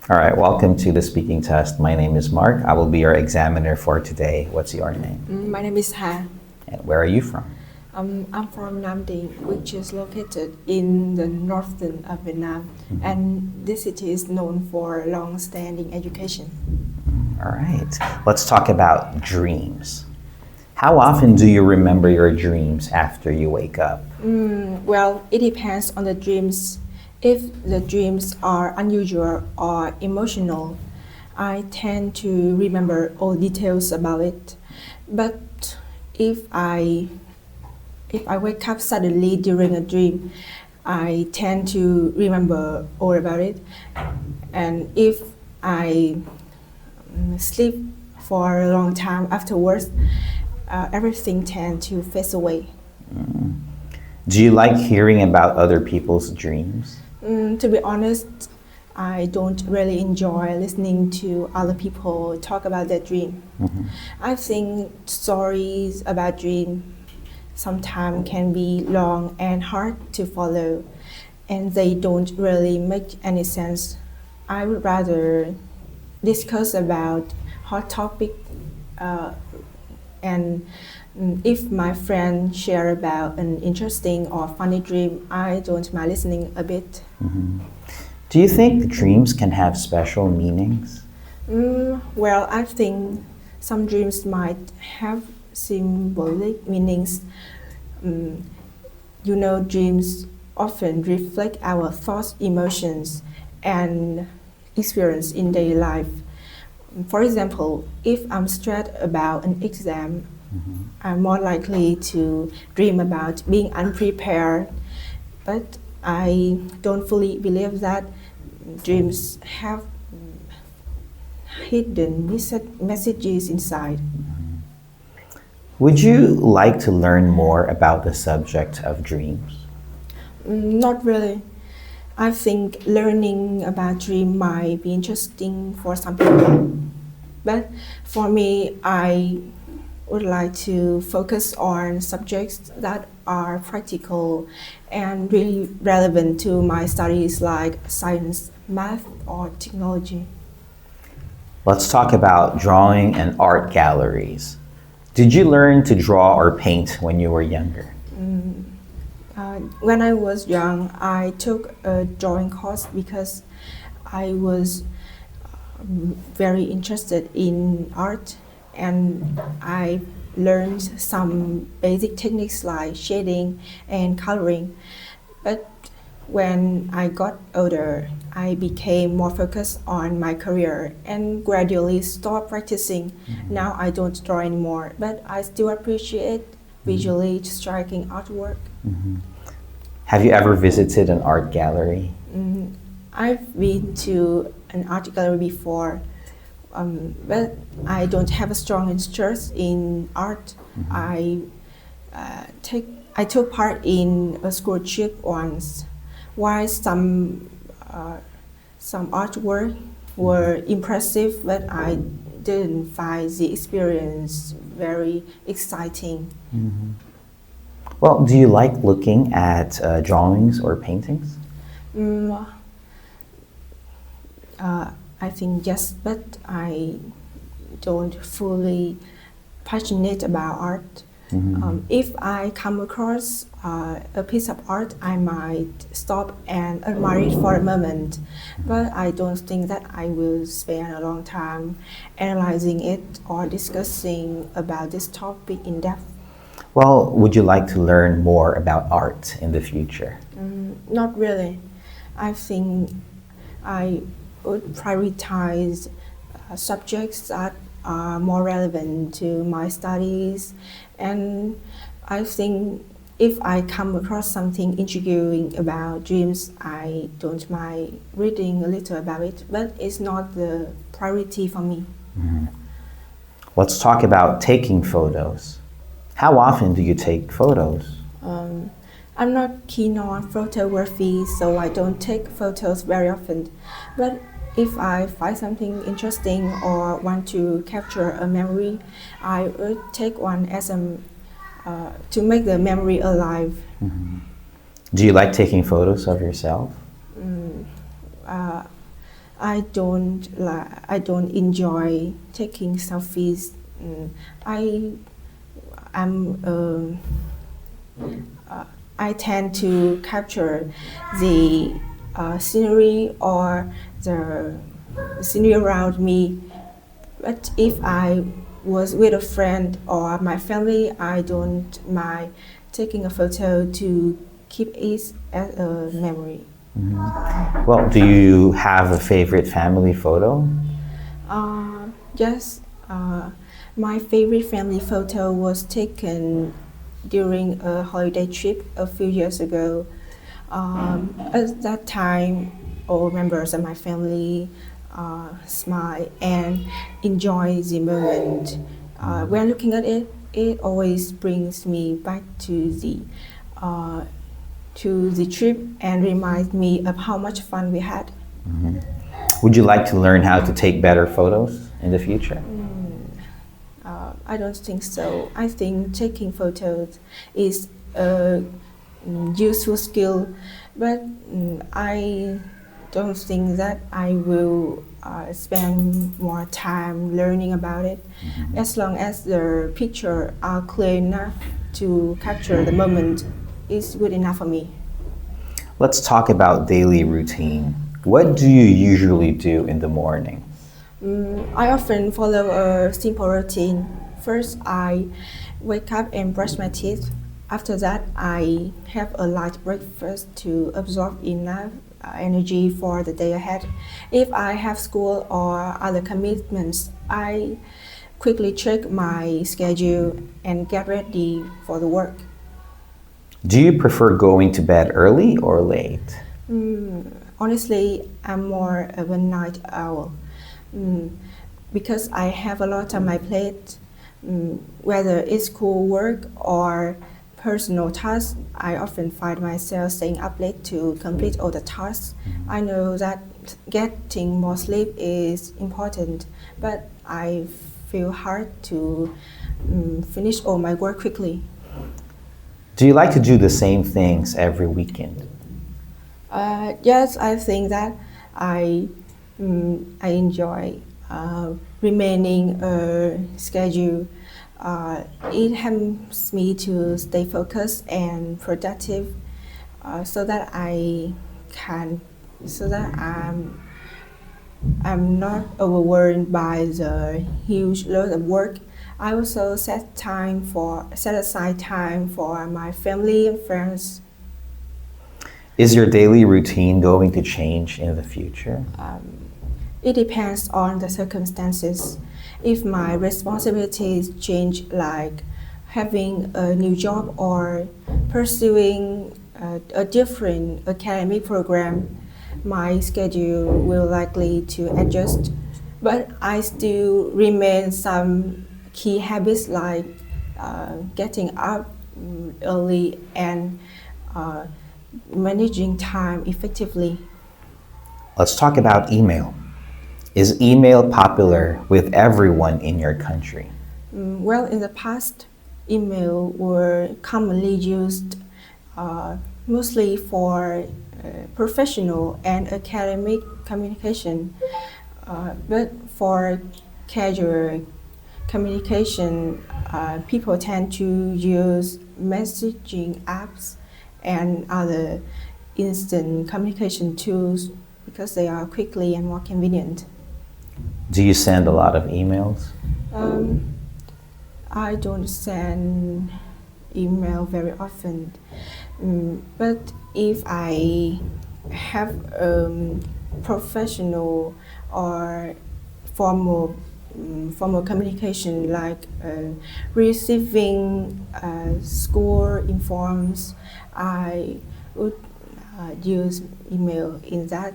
All right, welcome to the speaking test. My name is Mark. I will be your examiner for today. What's your name? My name is Ha. And where are you from? I'm from Nam Dinh, which is located in the northern of Vietnam, and this city is known for long-standing education. All right, let's talk about dreams. How often do you remember your dreams after you wake up? Well, it depends on the dreams. If the dreams are unusual or emotional, I tend to remember all details about it. But if I wake up suddenly during a dream, I tend to remember all about it. And if I sleep for a long time afterwards, everything tends to fade away. Do you like hearing about other people's dreams? To be honest, I don't really enjoy listening to other people talk about their dream. I think stories about dream sometimes can be long and hard to follow, and they don't really make any sense. I would rather discuss about hot topic, and if my friend share about an interesting or funny dream, I don't mind listening a bit. Do you think dreams can have special meanings? Well, I think some dreams might have symbolic meanings. Dreams often reflect our thoughts, emotions, and experience in daily life. For example, if I'm stressed about an exam, I'm more likely to dream about being unprepared. But I don't fully believe that dreams have hidden messages inside. Would you like to learn more about the subject of dreams? Not really. I think learning about dream might be interesting for some people. But for me, I would like to focus on subjects that are practical and really relevant to my studies like science, math, or technology. Let's talk about drawing and art galleries. Did you learn to draw or paint when you were younger? When I was young, I took a drawing course because I was very interested in art, and I learned some basic techniques like shading and coloring. But when I got older, I became more focused on my career and gradually stopped practicing. Now I don't draw anymore, but I still appreciate visually striking artwork. Have you ever visited an art gallery? I've been to an art gallery before, but I don't have a strong interest in art. I took part in a school trip once. While some artwork were impressive, but I didn't find the experience very exciting. Well, do you like looking at drawings or paintings? I think yes, but I don't fully passionate about art. If I come across a piece of art, I might stop and admire it for a moment, but I don't think that I will spend a long time analyzing it or discussing about this topic in depth. Well, would you like to learn more about art in the future? Not really. I think I would prioritize subjects that are more relevant to my studies, and I think if I come across something intriguing about dreams, I don't mind reading a little about it, but it's not the priority for me. Let's talk about taking photos. How often do you take photos? I'm not keen on photography, so I don't take photos very often. But if I find something interesting or want to capture a memory, I would take one as to make the memory alive. Do you like taking photos of yourself? I don't enjoy taking selfies. Mm, I am I tend to capture the scenery or the scenery around me. But if I was with a friend or my family, I don't mind taking a photo to keep it as a memory. Well, do you have a favorite family photo? Yes, my favorite family photo was taken during a holiday trip a few years ago. At that time, all members of my family smile and enjoy the moment. When looking at it, it always brings me back uh, to the trip and reminds me of how much fun we had. Would you like to learn how to take better photos in the future? I don't think so. I think taking photos is a useful skill, but I don't think that I will spend more time learning about it. As long as the picture are clear enough to capture the moment, is good enough for me. Let's talk about daily routine. What do you usually do in the morning? I often follow a simple routine. First, I wake up and brush my teeth. After that, I have a light breakfast to absorb enough energy for the day ahead. If I have school or other commitments, I quickly check my schedule and get ready for the work. Do you prefer going to bed early or late? Honestly, I'm more of a night owl. Mm, because I have a lot on my plate, whether it's school work or personal tasks, I often find myself staying up late to complete all the tasks. I know that getting more sleep is important, but I feel hard to finish all my work quickly. Do you like to do the same things every weekend? Yes, I think that I I enjoy remaining a schedule. It helps me to stay focused and productive, so that I can, so that I'm not overwhelmed by the huge load of work. I also set aside time for my family and friends. Is your daily routine going to change in the future? It depends on the circumstances. If my responsibilities change, like having a new job or pursuing a different academic program, my schedule will likely to adjust. But I still remain some key habits like getting up early and uh, managing time effectively. Let's talk about email. Is email popular with everyone in your country? Well, in the past, email were commonly used mostly for professional and academic communication, but for casual communication, people tend to use messaging apps and other instant communication tools because they are quickly and more convenient. Do you send a lot of emails? Um, I don't send email very often, but if I have professional or formal formal communication like receiving school informs, I would use email in that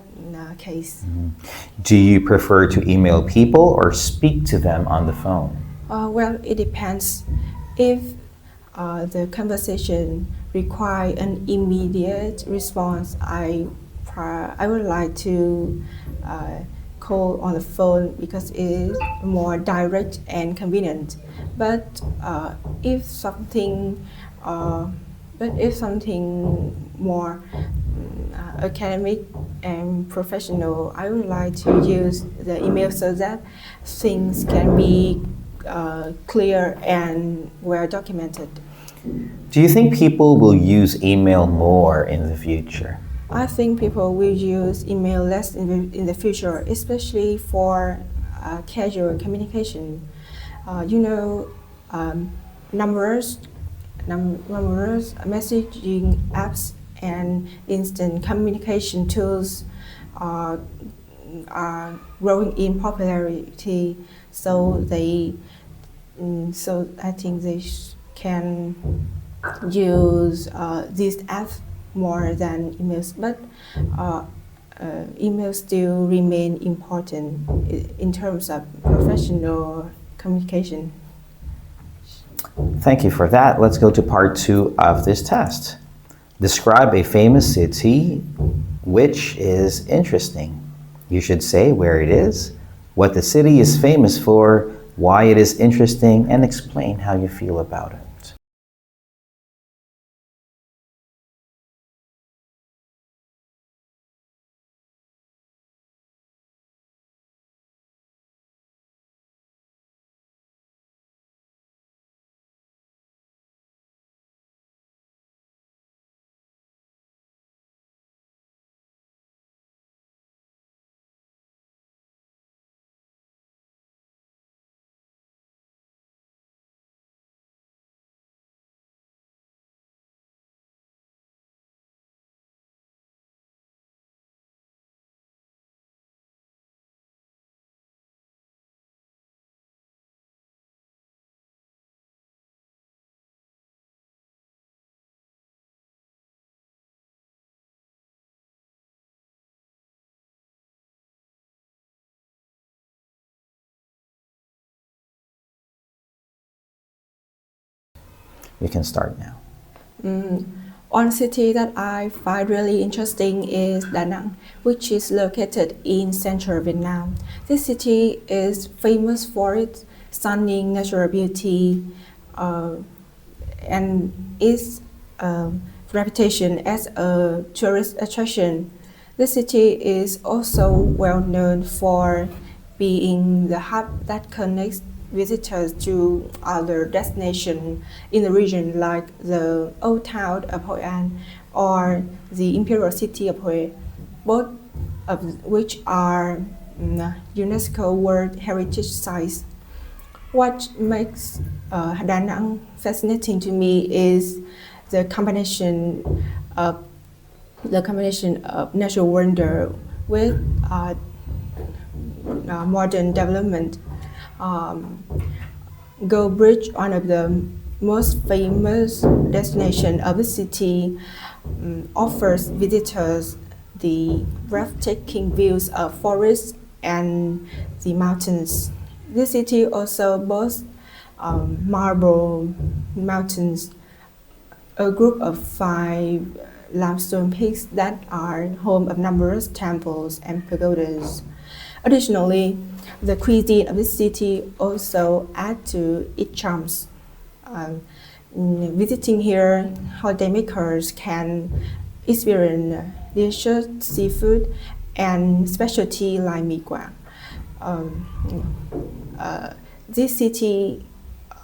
case. Do you prefer to email people or speak to them on the phone? Well, it depends. If the conversation require an immediate response, I would like to call on the phone because it is more direct and convenient. But if something uh, But if something more academic and professional, I would like to use the email so that things can be clear and well documented. Do you think people will use email more in the future? I think people will use email less in the future, especially for casual communication. You know, numbers, numerous messaging apps and instant communication tools are growing in popularity. So I think they can use these apps more than emails, but emails still remain important in terms of professional communication. Thank you for that. Let's go to part 2 of this test. Describe a famous city which is interesting. You should say where it is, what the city is famous for, why it is interesting, and explain how you feel about it. You can start now. One city that I find really interesting is Da Nang, which is located in central Vietnam. This city is famous for its stunning natural beauty and its reputation as a tourist attraction. The city is also well known for being the hub that connects visitors to other destinations in the region, like the Old Town of Hội An or the Imperial City of Hue, both of which are UNESCO World Heritage Sites. What makes Da Nang fascinating to me is the combination of natural wonder with modern development. Gold Bridge, one of the most famous destinations of the city, offers visitors the breathtaking views of forests and the mountains. The city also boasts Marble Mountains, a group of 5 limestone peaks that are home of numerous temples and pagodas. Additionally, the cuisine of the city also adds to its charms. Visiting here, holidaymakers can experience delicious seafood and specialty like mee quang. This city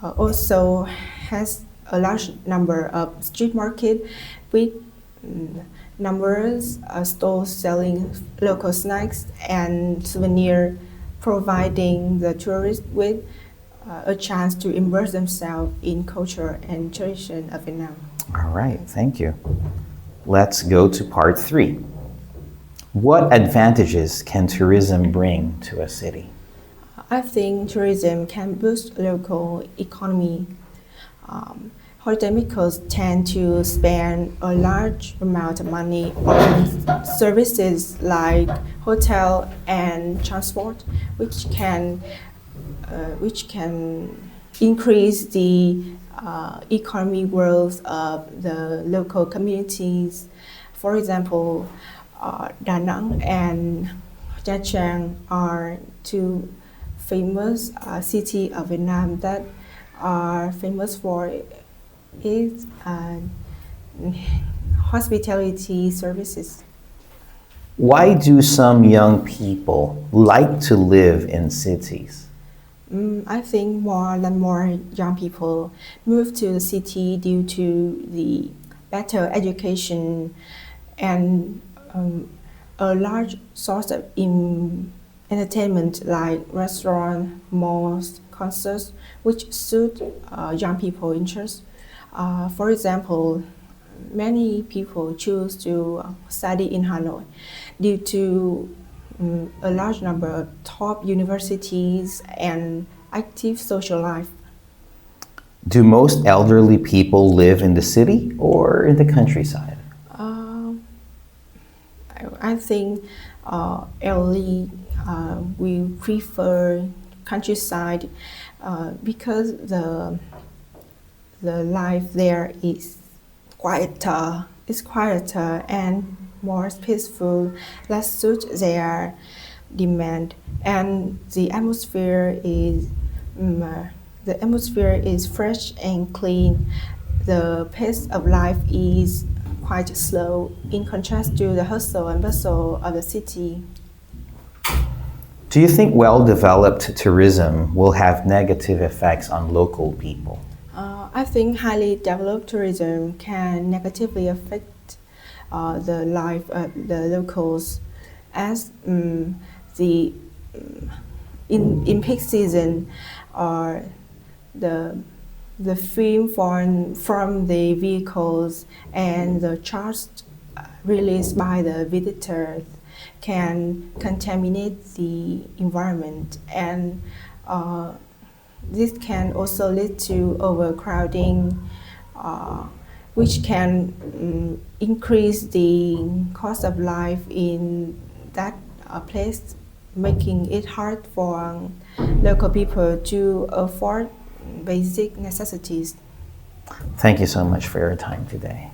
also has a large number of street markets with numerous stores selling local snacks and souvenirs, providing the tourists with a chance to immerse themselves in culture and tradition of Vietnam. All right, thank you. Let's go to part 3. What advantages can tourism bring to a city? I think tourism can boost local economy. Holidaymakers tend to spend a large amount of money on services like hotel and transport, which can increase the economic growth of the local communities. For example, Da Nang and Nha Trang are 2 famous cities of Vietnam that are famous for its hospitality services. Why do some young people like to live in cities? I think more and more young people move to the city due to the better education and a large source of entertainment like restaurants, malls, concerts, which suit young people interests. For example, many people choose to study in Hanoi due to a large number of top universities and active social life. Do most elderly people live in the city or in the countryside? Um, I think elderly we prefer countryside because the life there is quieter. It's quieter and more peaceful. Less suit their demand, and the atmosphere is fresh and clean. The pace of life is quite slow in contrast to the hustle and bustle of the city. Do you think well-developed tourism will have negative effects on local people? I think highly developed tourism can negatively affect the life of the locals, as the in peak season, uh, the the film from the vehicles and the charge released by the visitors can contaminate the environment, and this can also lead to overcrowding, which can increase the cost of life in that place, making it hard for local people to afford basic necessities. Thank you so much for your time today.